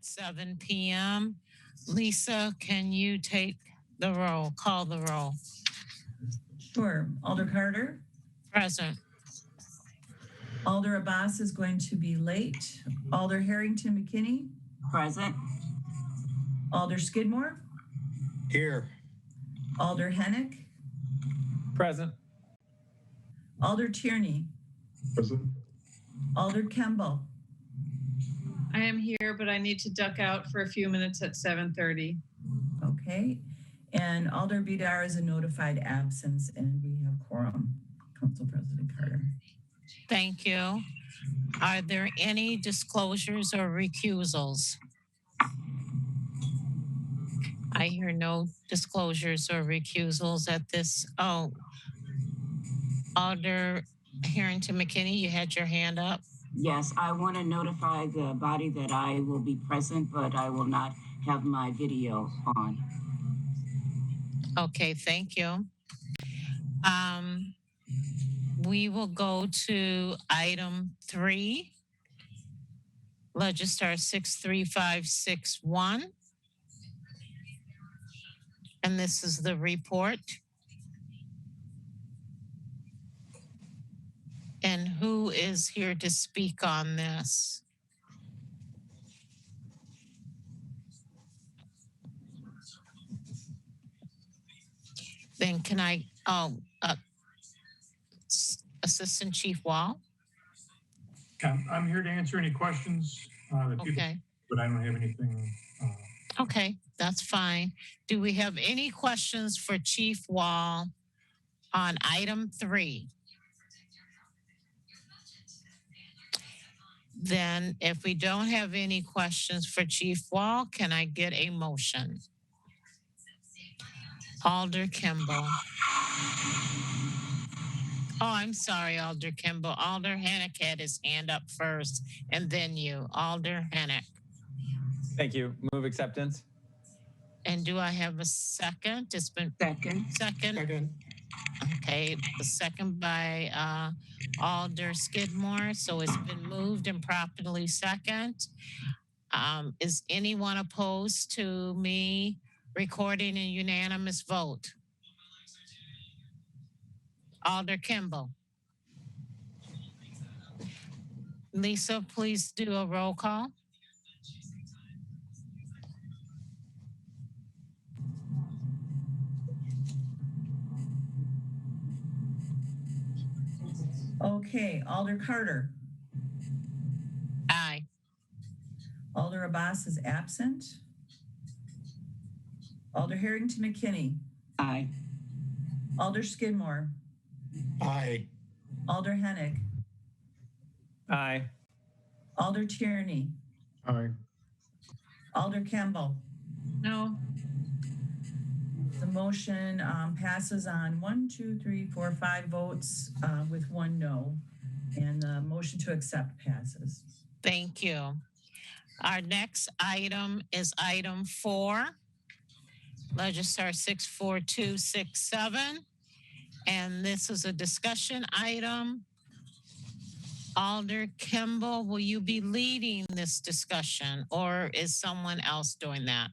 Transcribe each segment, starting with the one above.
at 7 p.m. Lisa, can you take the roll, call the roll? Sure. Alder Carter. Present. Alder Abbas is going to be late. Alder Harrington McKinney. Present. Alder Skidmore. Here. Alder Hennick. Present. Alder Tierney. Present. Alder Kemble. I am here, but I need to duck out for a few minutes at 7:30. Okay. And Alder Vidar is a notified absence, and we have quorum. Council President Carter. Thank you. Are there any disclosures or recusals? I hear no disclosures or recusals at this. Oh, Alder Harrington McKinney, you had your hand up. Yes, I want to notify the body that I will be present, but I will not have my video on. Okay, thank you. We will go to item 3, Legislator 63561. And this is the report. And who is here to speak on this? Then can I, Assistant Chief Wall? I'm here to answer any questions that people, Okay. but I don't have anything. Okay, that's fine. Do we have any questions for Chief Wall on item 3? Then if we don't have any questions for Chief Wall, can I get a motion? Alder Kimball. Oh, I'm sorry, Alder Kimball. Alder Hennick had his hand up first, and then you, Alder Hennick. Thank you. Move acceptance. And do I have a second? It's been Second. Second. Okay, the second by Alder Skidmore. So it's been moved and properly second. Is anyone opposed to me recording a unanimous vote? Alder Kimball. Lisa, please do a roll call. Okay. Alder Carter. Aye. Alder Abbas is absent. Alder Harrington McKinney. Aye. Alder Skidmore. Aye. Alder Hennick. Aye. Alder Tierney. Aye. Alder Campbell. No. The motion passes on 5 votes with 1 no. And the motion to accept passes. Thank you. Our next item is item 4, Legislator 64267. And this is a discussion item. Alder Kimball, will you be leading this discussion, or is someone else doing that?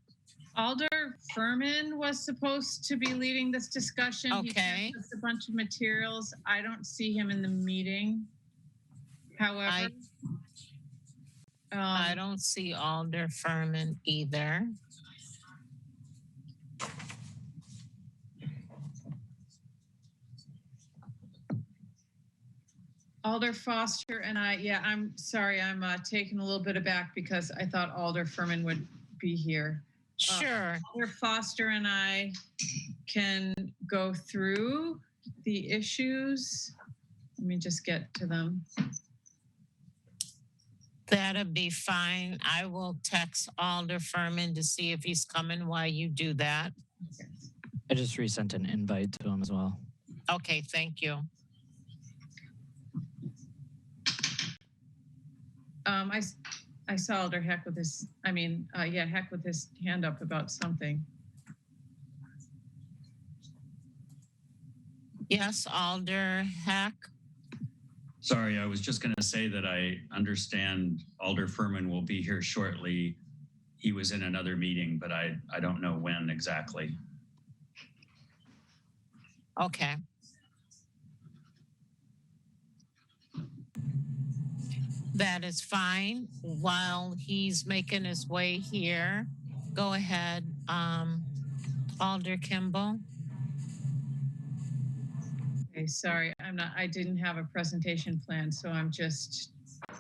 Alder Furman was supposed to be leading this discussion. Okay. He sent us a bunch of materials. I don't see him in the meeting. However, I don't see Alder Furman either. Alder Foster and I'm sorry, I'm taken a little bit aback because I thought Alder Furman would be here. Sure. Alder Foster and I can go through the issues. Let me just get to them. That'd be fine. I will text Alder Furman to see if he's coming while you do that. I just resent an invite to him as well. Okay, thank you. I saw Alder Heck with his, Heck with his hand up about something. Yes, Alder Heck. Sorry, I was just going to say that I understand Alder Furman will be here shortly. he was in another meeting, but I don't know when exactly. Okay. That is fine. While he's making his way here, go ahead, Alder Kimball. Okay, sorry, I didn't have a presentation plan, so I'm just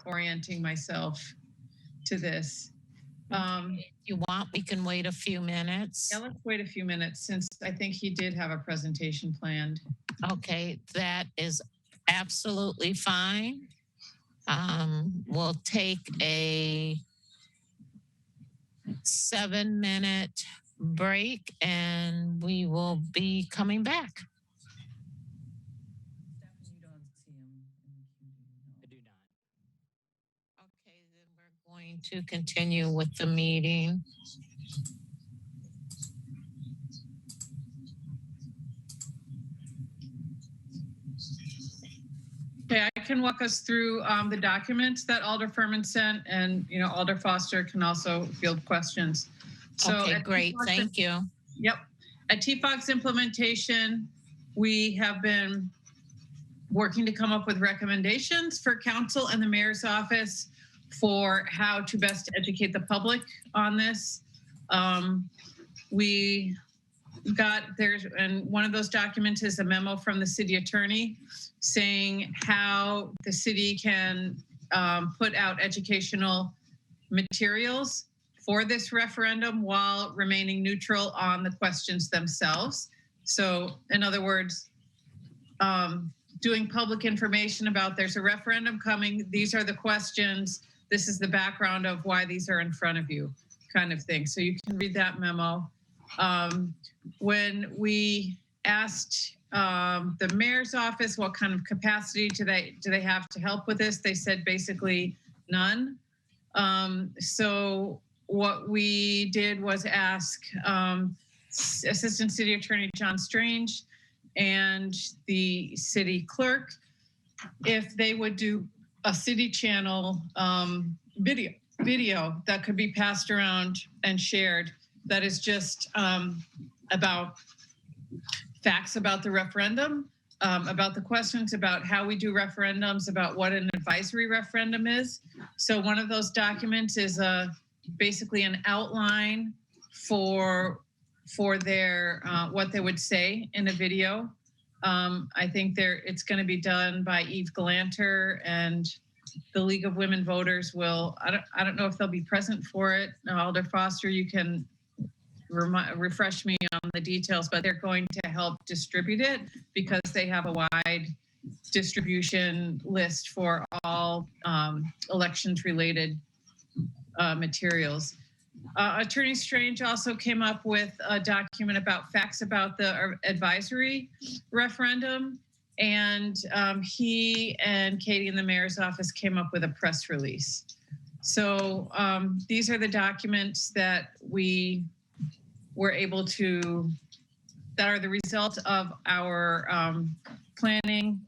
orienting myself to this. If you want, we can wait a few minutes. Yeah, let's wait a few minutes since I think he did have a presentation planned. Okay, that is absolutely fine. We'll take a 7-minute break and we will be coming back. Stephanie, you don't see him in the queue, do you? I do not. Okay, then we're going to continue with the meeting. Okay, I can walk us through the documents that Alder Furman sent, and Alder Foster can also field questions. So Okay, great. Thank you. Yep. At TFOG's implementation, we have been working to come up with recommendations for council and the mayor's office for how to best educate the public on this. And one of those documents is a memo from the city attorney saying how the city can put out educational materials for this referendum while remaining neutral on the questions themselves. So in other words, doing public information about there's a referendum coming, these are the questions, this is the background of why these are in front of you, kind of thing. So you can read that memo. When we asked the mayor's office what kind of capacity do they have to help with this, they said basically none. So what we did was ask Assistant City Attorney John Strange and the city clerk if they would do a city channel video that could be passed around and shared that is just about facts about the referendum, about the questions about how we do referendums, about what an advisory referendum is. So one of those documents is basically an outline for their what they would say in a video. I think it's going to be done by Eve Galanter, and the League of Women Voters will. I don't know if they'll be present for it. Alder Foster, you can refresh me on the details, but they're going to help distribute it because they have a wide distribution list for all elections related materials. Attorney Strange also came up with a document about facts about the advisory referendum, and he and Katie in the mayor's office came up with a press release. So these are the documents that we were able to, that are the result of our planning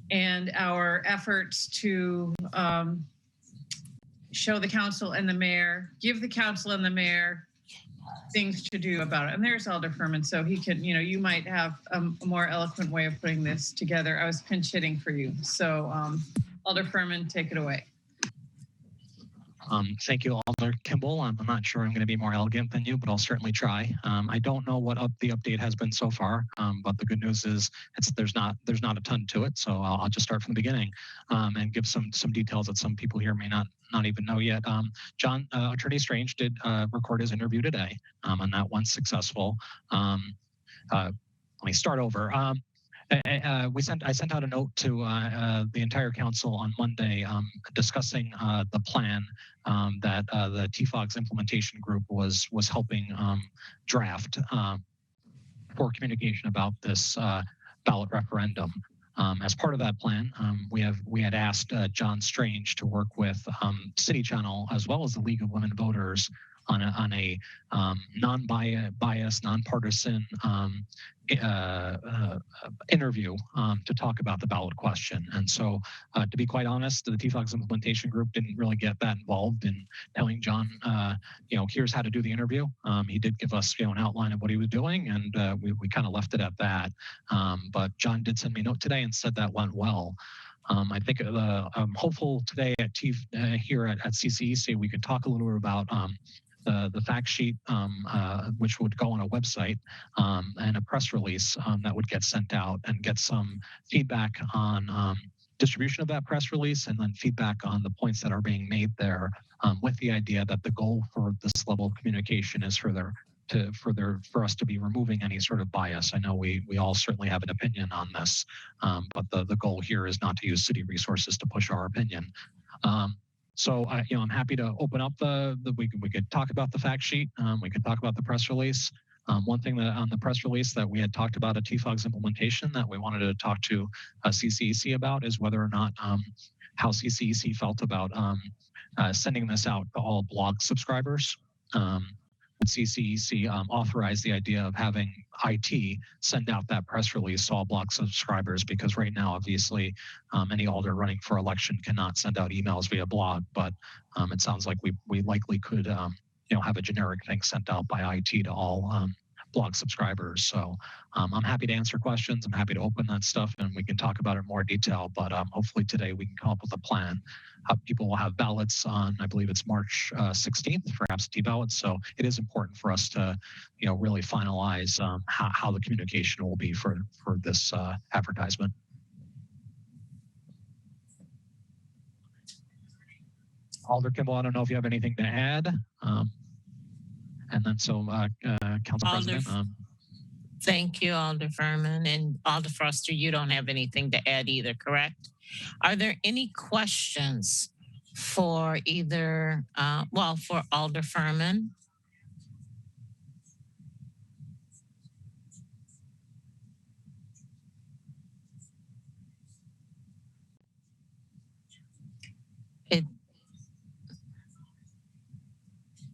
and our efforts to show the council and the mayor, give the council and the mayor things to do about it. And there's Alder Furman, so he can, you might have a more eloquent way of putting this together. I was pinch hitting for you. So Alder Furman, take it away. Thank you, Alder Kimball. I'm not sure I'm going to be more elegant than you, but I'll certainly try. I don't know what the update has been so far, but the good news is there's not a ton to it. So I'll just start from the beginning and give some details that some people here may not even know yet. Attorney Strange did record his interview today, and that went successful. Let me start over. I sent out a note to the entire council on Monday discussing the plan that the TFOG's implementation group was helping draft for communication about this ballot referendum. As part of that plan, we had asked John Strange to work with City Channel as well as the League of Women Voters on a non-biased, nonpartisan interview to talk about the ballot question. And so, to be quite honest, the TFOG's implementation group didn't really get that involved in telling John, here's how to do the interview. He did give us, an outline of what he was doing, and we kind of left it at that. But John did send me a note today and said that went well. I think I'm hopeful today at here at CCEC, we could talk a little bit about the fact sheet, which would go on a website, and a press release that would get sent out, and get some feedback on distribution of that press release, and then feedback on the points that are being made there, with the idea that the goal for this level of communication is for us to be removing any sort of bias. I know we all certainly have an opinion on this, but the goal here is not to use city resources to push our opinion. So I'm happy to open up we could talk about the fact sheet. We could talk about the press release. One thing that on the press release that we had talked about at TFOG's implementation that we wanted to talk to CCEC about is whether or not how CCEC felt about sending this out to all blog subscribers. Would CCEC authorize the idea of having IT send out that press release to all blog subscribers? Because right now, obviously, any alder running for election cannot send out emails via blog, but it sounds like we likely could have a generic thing sent out by IT to all blog subscribers. So I'm happy to answer questions. I'm happy to open that stuff, and we can talk about it in more detail. But hopefully today we can come up with a plan. People will have ballots on, I believe it's March 16th for absentee ballots. So it is important for us to, really finalize how the communication will be for this advertisement. Alder Kimball, I don't know if you have anything to add. And then Council President. Thank you, Alder Furman. And Alder Foster, you don't have anything to add either, correct? Are there any questions for either, for Alder Furman?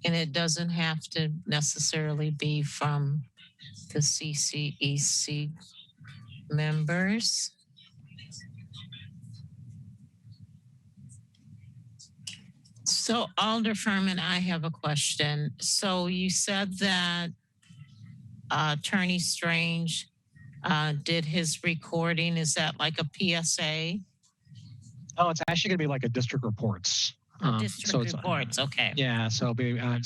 And it doesn't have to necessarily be from the CCEC members. So Alder Furman, I have a question. So you said that Attorney Strange did his recording. Is that like a PSA? Oh, it's actually going to be like a district reports. District reports, okay. Yeah, so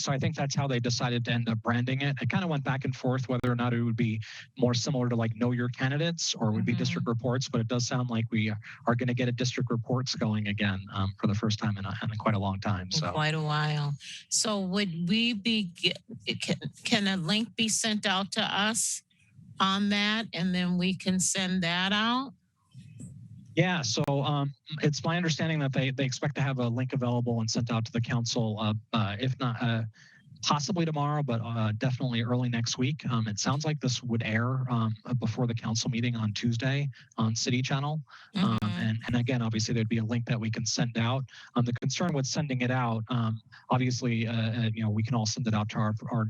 I think that's how they decided to end up branding it. It kind of went back and forth whether or not it would be more similar to like Know Your Candidates or would be district reports, but it does sound like we are going to get a district reports going again for the first time in quite a long time. So quite a while. So would we be, can a link be sent out to us on that, and then we can send that out? Yeah, so it's my understanding that they expect to have a link available and sent out to the council, if not possibly tomorrow, but definitely early next week. It sounds like this would air before the council meeting on Tuesday on City Channel. And again, obviously there'd be a link that we can send out. The concern with sending it out, obviously, we can all send it out to our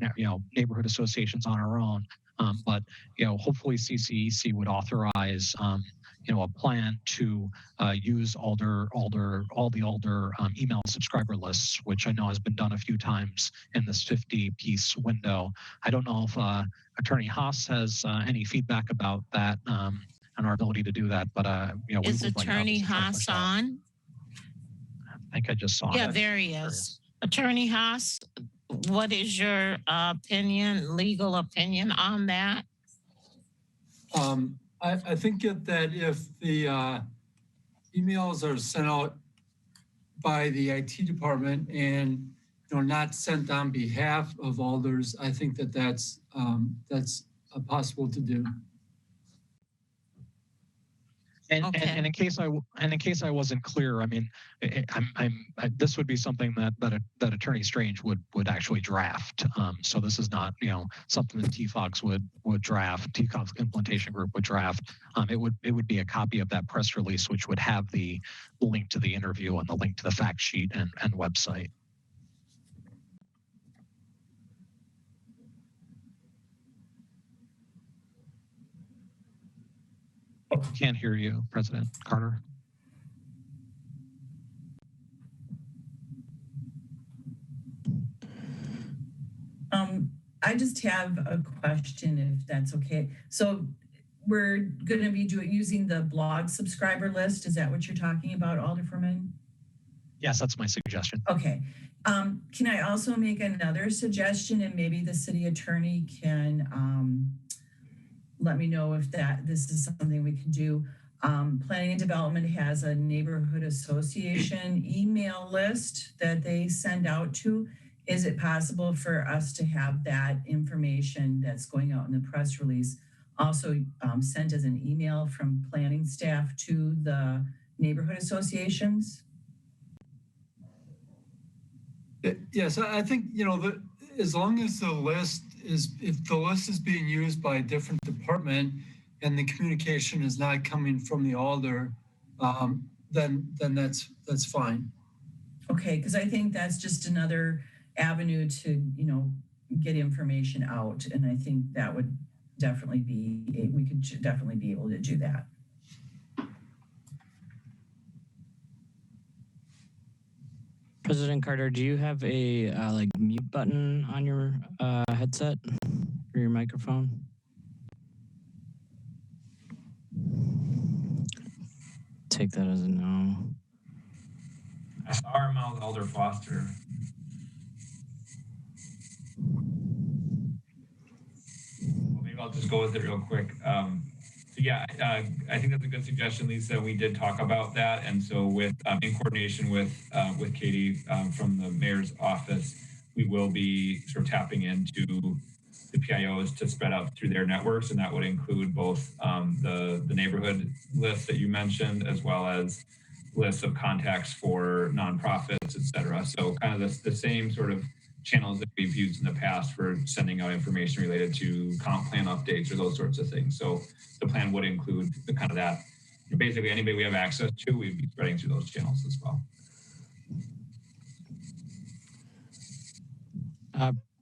neighborhood associations on our own. But hopefully CCEC would authorize a plan to use all the Alder email subscriber lists, which I know has been done a few times in this 50-piece window. I don't know if Attorney Haas has any feedback about that and our ability to do that, but is Attorney Haas on? I think I just saw him. Yeah, there he is. Attorney Haas, what is your legal opinion on that? I think that if the emails are sent out by the IT department and not sent on behalf of alders, I think that's possible to do. And in case I wasn't clear, I mean, this would be something that Attorney Strange would actually draft. So this is not something that TFOGs would draft. TFOG's implementation group would draft. It would be a copy of that press release, which would have the link to the interview and the link to the fact sheet and website. Can't hear you, President Carter. I just have a question, if that's okay. So we're going to be using the blog subscriber list. Is that what you're talking about, Alderferman? Yes, that's my suggestion. Okay. Can I also make another suggestion, and maybe the city attorney can let me know if this is something we can do. Planning and Development has a neighborhood association email list that they send out to. Is it possible for us to have that information that's going out in the press release also sent as an email from planning staff to the neighborhood associations? Yes, I think, as long as if the list is being used by a different department and the communication is not coming from the alder, then that's fine. Okay, because I think that's just another avenue to, get information out. And I think that would definitely we could definitely be able to do that. President Carter, do you have a mute button on your headset or your microphone? Take that as a no. I saw our mouth, Alder Foster. Well, maybe I'll just go with it real quick. So yeah, I think that's a good suggestion, Lisa. We did talk about that, and so with in coordination with Katie from the mayor's office, we will be sort of tapping into the PIOs to spread out through their networks, and that would include both the neighborhood list that you mentioned, as well as lists of contacts for nonprofits, et cetera. So kind of the same sort of channels that we've used in the past for sending out information related to comp plan updates or those sorts of things. So the plan would include the kind of that, basically anybody we have access to, we'd be spreading through those channels as well.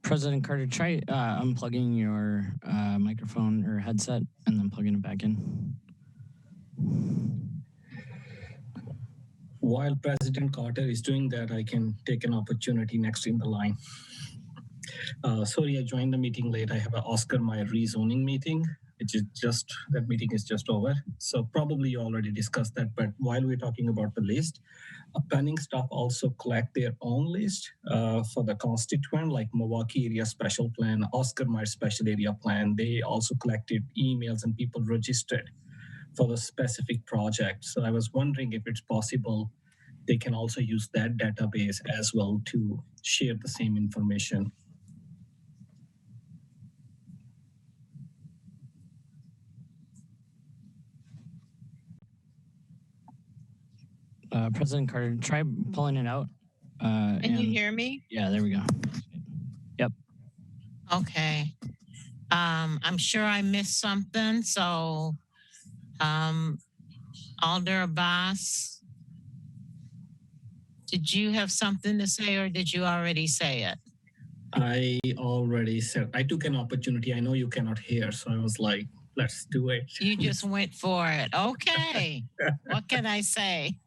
President Carter, try unplugging your microphone or headset and then plugging it back in. While President Carter is doing that, I can take an opportunity next in the line. Sorry, I joined the meeting late. I have an Oscar Mayer rezoning meeting, which is that meeting is just over. So probably you already discussed that, but while we're talking about the list, planning staff also collect their own list for the constituent, like Milwaukee Area Special Plan, Oscar Mayer Special Area Plan. They also collected emails and people registered for the specific project. So I was wondering if it's possible they can also use that database as well to share the same information. President Carter, try pulling it out. Can you hear me? Yeah, there we go. Yep. Okay. I'm sure I missed something. So, Alder Abbas, did you have something to say or did you already say it? I already said, I took an opportunity. I know you cannot hear, so I was like, let's do it. You just went for it. Okay. What can I say?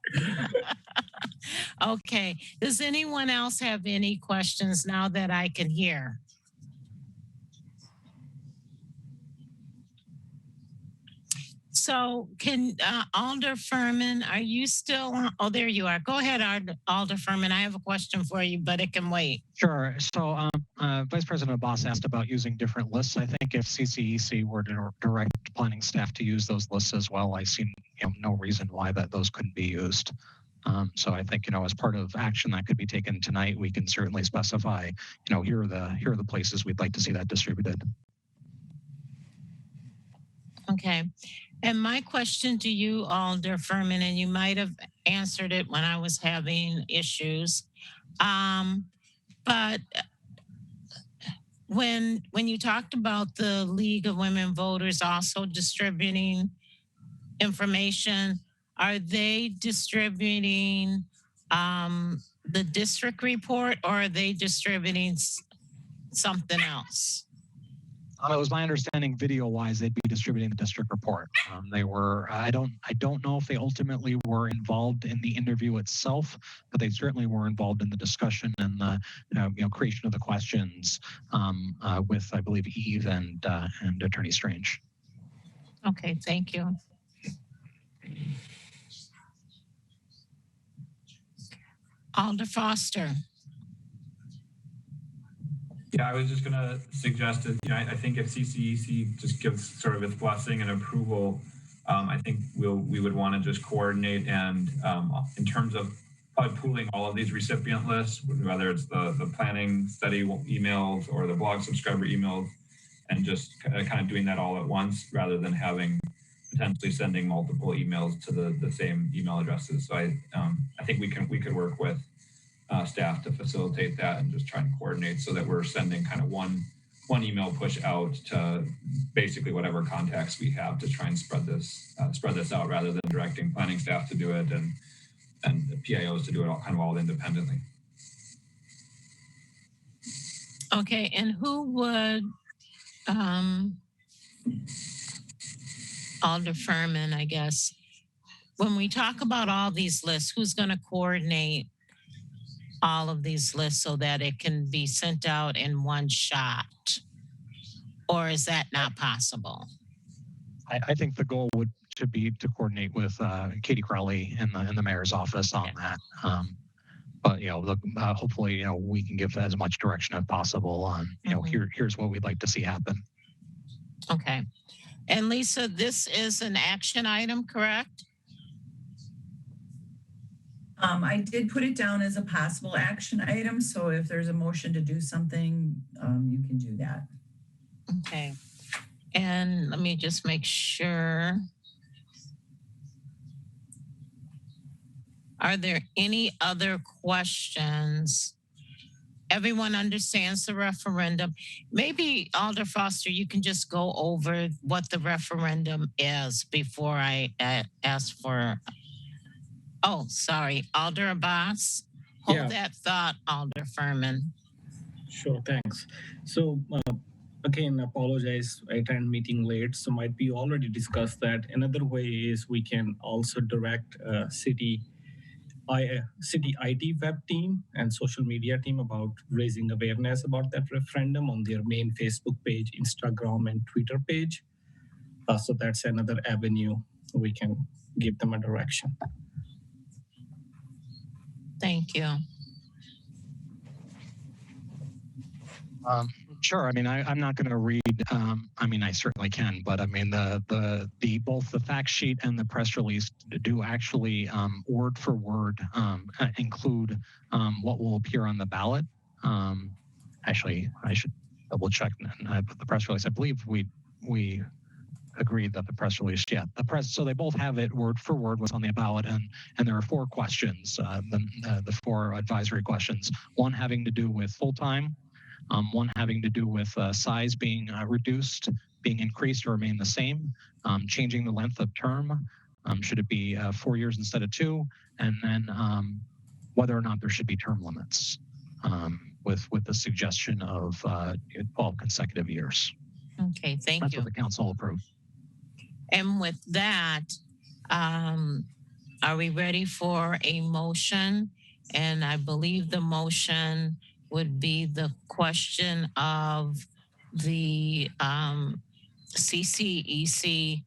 Okay. Does anyone else have any questions now that I can hear? So can Alder Furman, are you still on? Oh, there you are. Go ahead, Alder Furman. I have a question for you, but it can wait. Sure. So Vice President Abbas asked about using different lists. I think if CCEC were to direct planning staff to use those lists as well, I see no reason why those couldn't be used. So I think, as part of action that could be taken tonight, we can certainly specify, here are the places we'd like to see that distributed. Okay. And my question to you, Alder Furman, and you might have answered it when I was having issues, but when you talked about the League of Women Voters also distributing information, are they distributing the district report or are they distributing something else? It was my understanding, video-wise, they'd be distributing the district report. They were. I don't know if they ultimately were involved in the interview itself, but they certainly were involved in the discussion and the creation of the questions with, I believe, Eve and Attorney Strange. Okay, thank you. Alder Foster. Yeah, I was just going to suggest that, I think if CCEC just gives sort of its blessing and approval, I think we would want to just coordinate and in terms of probably pooling all of these recipient lists, whether it's the planning study emails or the blog subscriber emails, and just kind of doing that all at once rather than having potentially sending multiple emails to the same email addresses. So I think we could work with staff to facilitate that and just try and coordinate so that we're sending kind of one email push out to basically whatever contacts we have to try and spread this out rather than directing planning staff to do it and the PIOs to do it all independently. Okay, and who would Alder Furman, I guess, when we talk about all these lists, who's going to coordinate all of these lists so that it can be sent out in one shot? Or is that not possible? I think the goal would be to coordinate with Katie Crowley in the mayor's office on that. But hopefully we can give as much direction as possible on here's what we'd like to see happen. Okay. And Lisa, this is an action item, correct? I did put it down as a possible action item. So if there's a motion to do something, you can do that. Okay. And let me just make sure. Are there any other questions? Everyone understands the referendum. Maybe Alder Foster, you can just go over what the referendum is before I ask for. Oh, sorry, Alder Abbas. Hold that thought, Alder Furman. Sure, thanks. So again, apologize, I attended meeting late, so might be already discussed that. Another way is we can also direct city IT web team and social media team about raising awareness about that referendum on their main Facebook page, Instagram, and Twitter page. So that's another avenue we can give them a direction. Thank you. Sure. I mean, I'm not going to read. I certainly can, but I mean, both the fact sheet and the press release do actually word for word include what will appear on the ballot. Actually, I should double check the press release. I believe we agreed that the press release, so they both have it word for word what's on the ballot, and there are 4 questions, the 4 advisory questions. One having to do with full-time. One having to do with size being reduced, being increased or remain the same, changing the length of term, should it be 4 years instead of 2, and then whether or not there should be term limits with the suggestion of 12 consecutive years. Okay, thank you. That's what the council approved. And with that, are we ready for a motion? And I believe the motion would be the question of the CCEC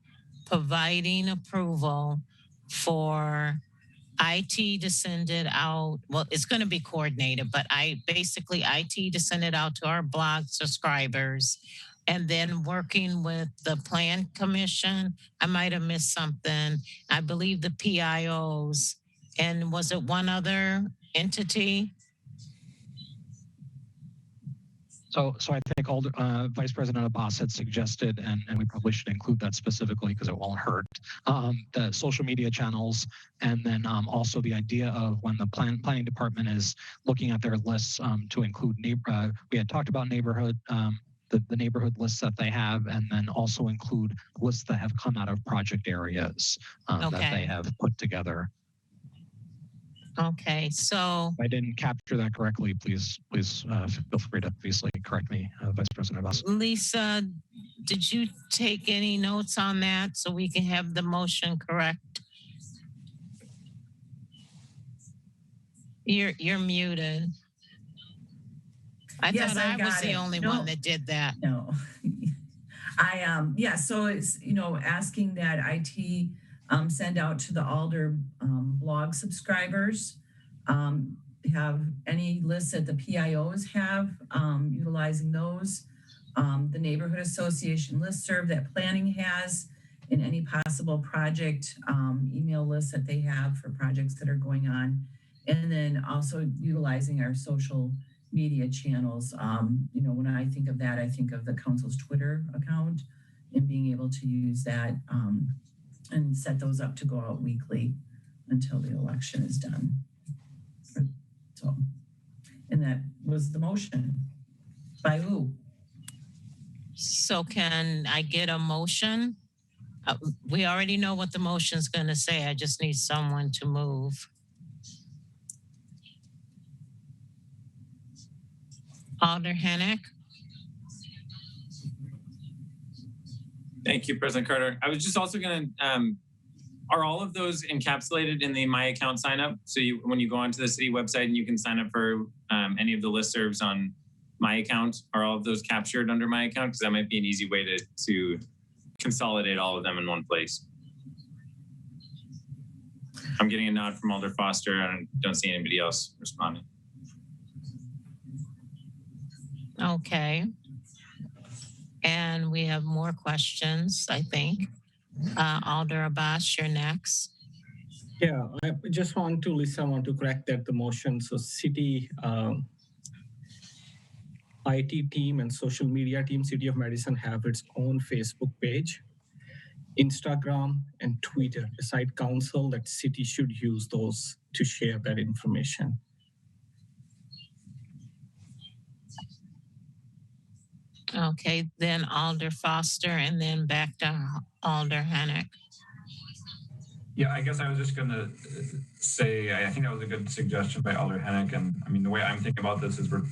providing approval for IT to send it out. Well, it's going to be coordinated, but IT to send it out to our blog subscribers, and then working with the Plan Commission. I might have missed something. I believe the PIOs, and was it one other entity? So I think Vice President Abbas had suggested, and we probably should include that specifically because it won't hurt, the social media channels, and then also the idea of when the planning department is looking at their lists to include we had talked about neighborhood, the neighborhood lists that they have, and then also include lists that have come out of project areas that they have put together. Okay, so If I didn't capture that correctly, please feel free to obviously correct me, Vice President Abbas. Lisa, did you take any notes on that so we can have the motion correct? You're muted. I Yes, thought I I was got the it. only No. one that did that. No. Yeah, so it's, asking that IT send out to the Alder blog subscribers, have any lists that the PIOs have, utilizing those, the neighborhood association listserv that planning has, and any possible project email lists that they have for projects that are going on. And then also utilizing our social media channels. When I think of that, I think of the council's Twitter account and being able to use that and set those up to go out weekly until the election is done. So, and that was the motion. By who? So can I get a motion? We already know what the motion's going to say. I just need someone to move. Alder Hennick. Thank you, President Carter. I was just also going to, are all of those encapsulated in the My Account sign up? So when you go onto the city website and you can sign up for any of the listservs on My Account, are all of those captured under My Account? Because that might be an easy way to consolidate all of them in one place. I'm getting a nod from Alder Foster. I don't see anybody else responding. Okay. And we have more questions, I think. Alder Abbas, you're next. Yeah, I just want to correct that the motion. So city IT team and social media team, City of Madison, have its own Facebook page, Instagram, and Twitter. Beside council, that city should use those to share that information. Okay, then Alder Foster, and then back to Alder Hennick. Yeah, I guess I was just going to say, I think that was a good suggestion by Alder Hennick. And I mean, the way I'm thinking about this is we're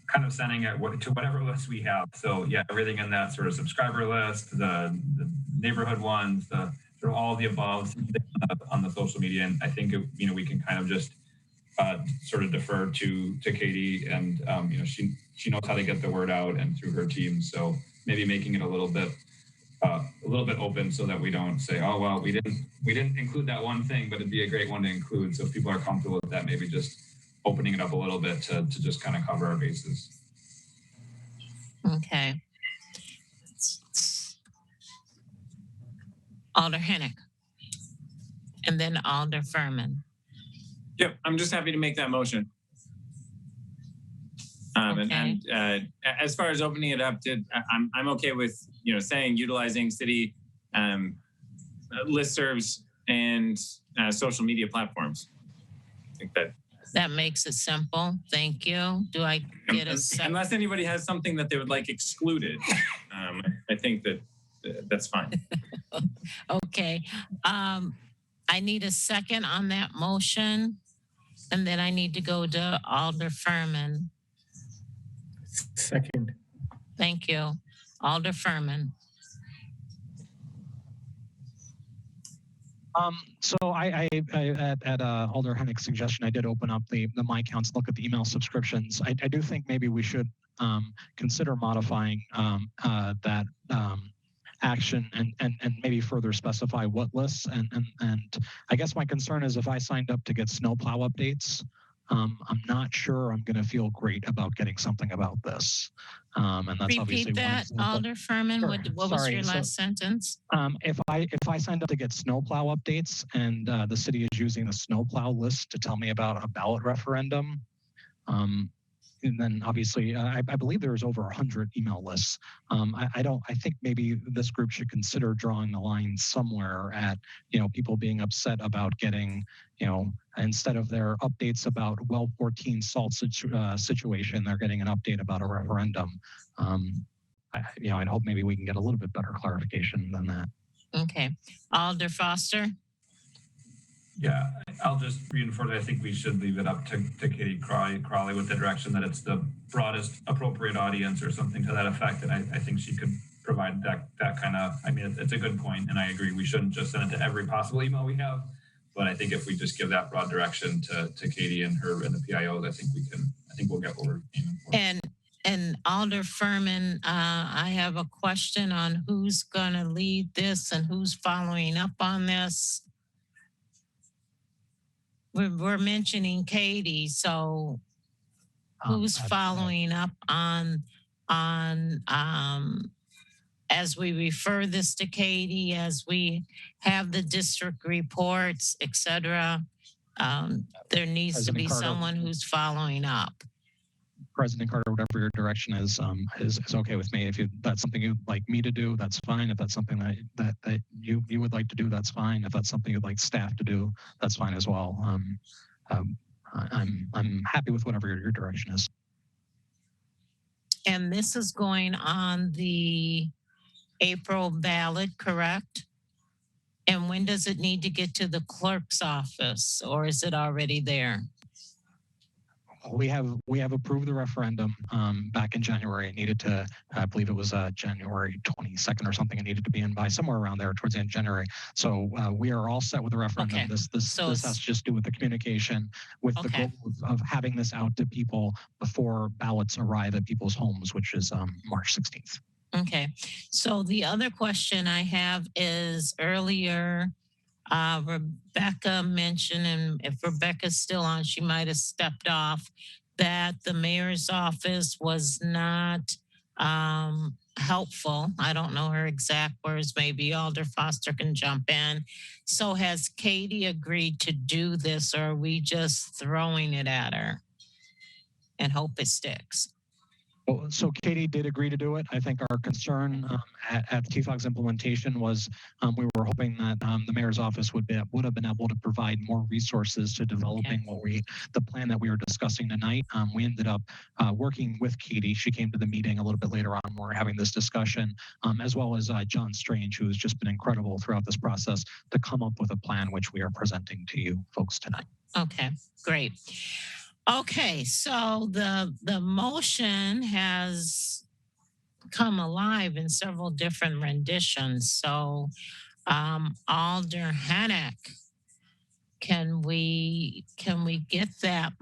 kind of sending it to whatever list we have. So yeah, everything in that sort of subscriber list, the neighborhood ones, the sort of all the above on the social media. And I think, we can kind of just sort of defer to Katie, and she knows how to get the word out and through her team. So maybe making it a little bit open so that we don't say, oh well, we didn't include that one thing, but it'd be a great one to include. So if people are comfortable with that, maybe just opening it up a little bit to just kind of cover our bases. Okay. Alder Hennick, and then Alder Furman. Yep, I'm just happy to make that motion. Okay. And as far as opening it up, I'm okay with saying utilizing city listservs and social media platforms. I think that makes it simple. Thank you. Do I get a second? Unless anybody has something that they would like excluded, I think that's fine. Okay. I need a second on that motion, and then I need to go to Alder Furman. Second. Thank you. Alder Furman. So I at Alder Hennick's suggestion, I did open up the My Accounts, look at the email subscriptions. I do think maybe we should consider modifying that action and maybe further specify what lists. And I guess my concern is if I signed up to get snowplow updates, I'm not sure I'm going to feel great about getting something about this. And that's Repeat obviously that, Alder Furman. Sure. What was your last sentence? If I signed up to get snowplow updates and the city is using the snowplow list to tell me about a ballot referendum, and then obviously I believe there's over 100 email lists. I think maybe this group should consider drawing the line somewhere at people being upset about getting instead of their updates about well 14 salt situation, they're getting an update about a referendum. I'd hope maybe we can get a little bit better clarification than that. Okay. Alder Foster. Yeah, I'll just reinforce, I think we should leave it up to Katie Crawley with the direction that it's the broadest appropriate audience or something to that effect. And I think she could provide that kind of, I mean, it's a good point, and I agree. We shouldn't just send it to every possible email we have. But I think if we just give that broad direction to Katie and her and the PIOs, I think we'll get what we're aiming for. And Alder Furman, I have a question on who's going to lead this and who's following up on this. We're mentioning Katie, so who's following up on as we refer this to Katie, as we have the district reports, etc. There needs to be someone who's following up. President Carter, whatever your direction is okay with me. If that's something you'd like me to do, that's fine. If that's something that you would like to do, that's fine. If that's something you'd like staff to do, that's fine as well. I'm happy with whatever your direction is. And this is going on the April ballot, correct? And when does it need to get to the clerk's office, or is it already there? We have approved the referendum back in January. It needed to, I believe it was January 22nd or something. It needed to be in by somewhere around there towards the end of January. So we are all set with the referendum. Okay. This has to just do with the communication, with the goal of having this out to people before ballots arrive at people's homes, which is March 16th. Okay. So the other question I have is earlier, Rebecca mentioned, and if Rebecca's still on, she might have stepped off, that the mayor's office was not helpful. I don't know her exact words. Maybe Alder Foster can jump in. So has Katie agreed to do this, or are we just throwing it at her and hope it sticks? Well, so Katie did agree to do it. I think our concern at TFOG's implementation was we were hoping that the mayor's office would have been able to provide more resources to developing the plan that we were discussing tonight. We ended up working with Katie. She came to the meeting a little bit later on when we were having this discussion, as well as John Strange, who has just been incredible throughout this process to come up with a plan which we are presenting to you folks tonight. Okay, great. Okay, so the motion has come alive in several different renditions. So Alder Hennick, can we get that,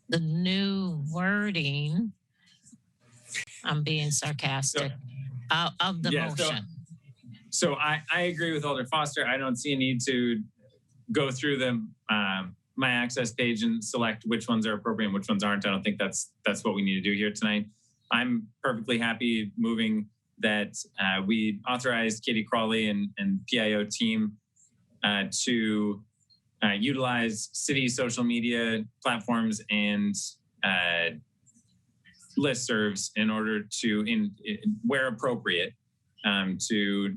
the new wording? I'm being sarcastic, of the motion. So I agree with Alder Foster. I don't see a need to go through the My Access page and select which ones are appropriate and which ones aren't. I don't think that's what we need to do here tonight. I'm perfectly happy moving that we authorized Katie Crawley and PIO team to utilize city social media platforms and listservs in order to, where appropriate, to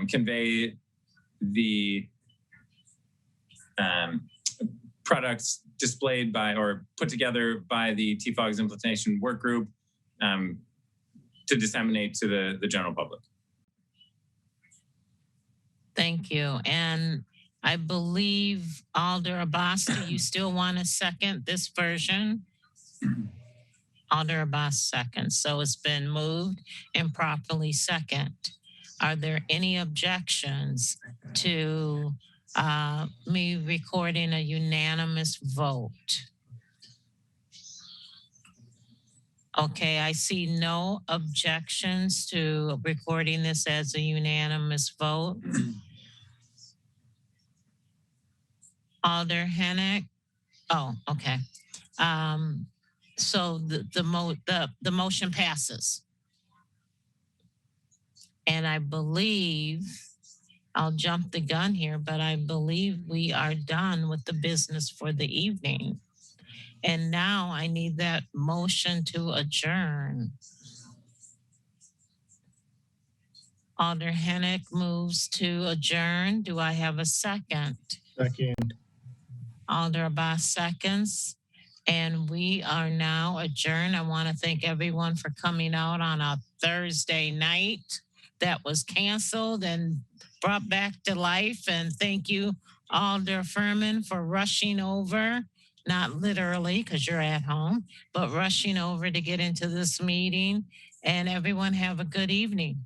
convey the products displayed by or put together by the TFOG's implementation work group to disseminate to the general public. Thank you. And I believe Alder Abbas, do you still want to second this version? Alder Abbas seconds. So it's been moved and properly second. Are there any objections to me recording a unanimous vote? Okay, I see no objections to recording this as a unanimous vote. Alder Hennick. Oh, okay. So the motion passes. And I believe, I'll jump the gun here, but I believe we are done with the business for the evening. And now I need that motion to adjourn. Alder Hennick moves to adjourn. Do I have a second? Second. Alder Abbas seconds. And we are now adjourned. I want to thank everyone for coming out on a Thursday night that was canceled and brought back to life. And thank you, Alder Furman, for rushing over, not literally because you're at home, but rushing over to get into this meeting. And everyone have a good evening.